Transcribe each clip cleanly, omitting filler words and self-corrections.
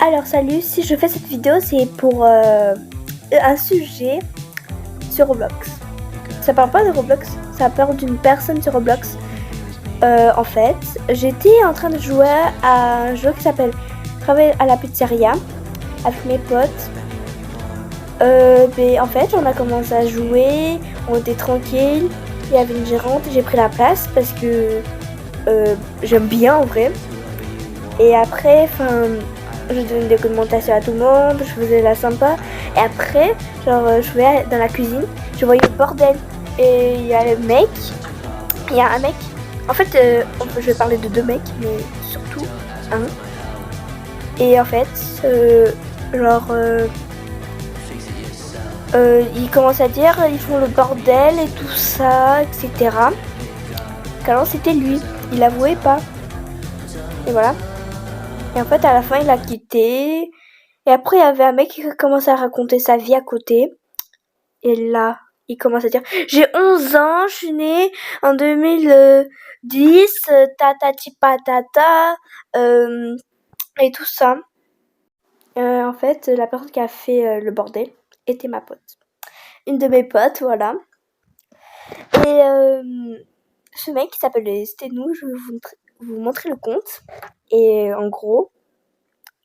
Alors salut, si je fais cette vidéo c'est pour un sujet sur Roblox. Ça parle pas de Roblox, ça parle d'une personne sur Roblox. En fait, j'étais en train de jouer à un jeu qui s'appelle Travailler à la pizzeria avec mes potes. Mais en fait, on a commencé à jouer, on était tranquille, il y avait une gérante, j'ai pris la place parce que j'aime bien en vrai. Et après, je donnais des commentations à tout le monde, je faisais la sympa. Et après, je vais dans la cuisine, je voyais le bordel. Et il y a un mec. En fait, je vais parler de deux mecs, mais surtout un. Et en fait, il commence à dire, ils font le bordel et tout ça, etc. Qu'alors c'était lui, il avouait pas. Et voilà. Et en fait, à la fin, il a quitté. Et après, il y avait un mec qui commençait à raconter sa vie à côté. Et là, il commence à dire « J'ai 11 ans, je suis né en 2010, tatati patata, et tout ça. » En fait, la personne qui a fait le bordel était ma pote. Une de mes potes, voilà. Et ce mec qui s'appelle Stenou, je vais vous montrer le compte. Et en gros,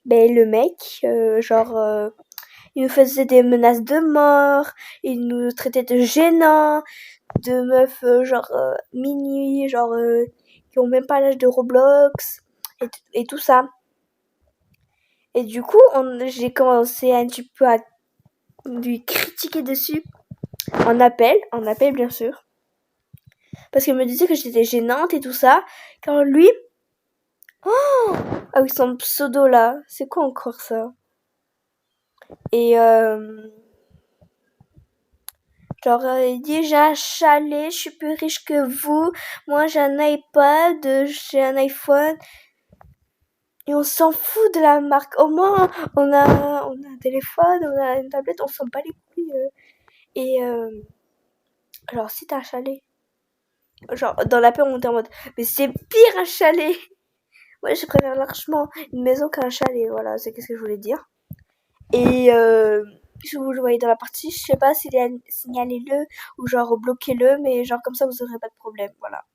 le mec, il nous faisait des menaces de mort, il nous traitait de gênants, de meufs minuit, qui ont même pas l'âge de Roblox, et tout ça. Et du coup, j'ai commencé un petit peu à lui critiquer dessus, en appel bien sûr, parce qu'il me disait que j'étais gênante et tout ça, car lui, ah oui, son pseudo là, c'est quoi encore ça? Et il dit j'ai un chalet, je suis plus riche que vous, moi j'ai un iPad, j'ai un iPhone, et on s'en fout de la marque. Au moins on a un téléphone, on a une tablette, on s'en bat les couilles. Et alors si t'as un chalet, dans la peur on était en mode mais c'est pire un chalet. Moi je préfère largement une maison qu'un chalet, voilà, c'est ce que je voulais dire. Et si vous le voyez dans la partie, je sais pas, signalez-le ou bloquez-le, mais comme ça vous aurez pas de problème, voilà.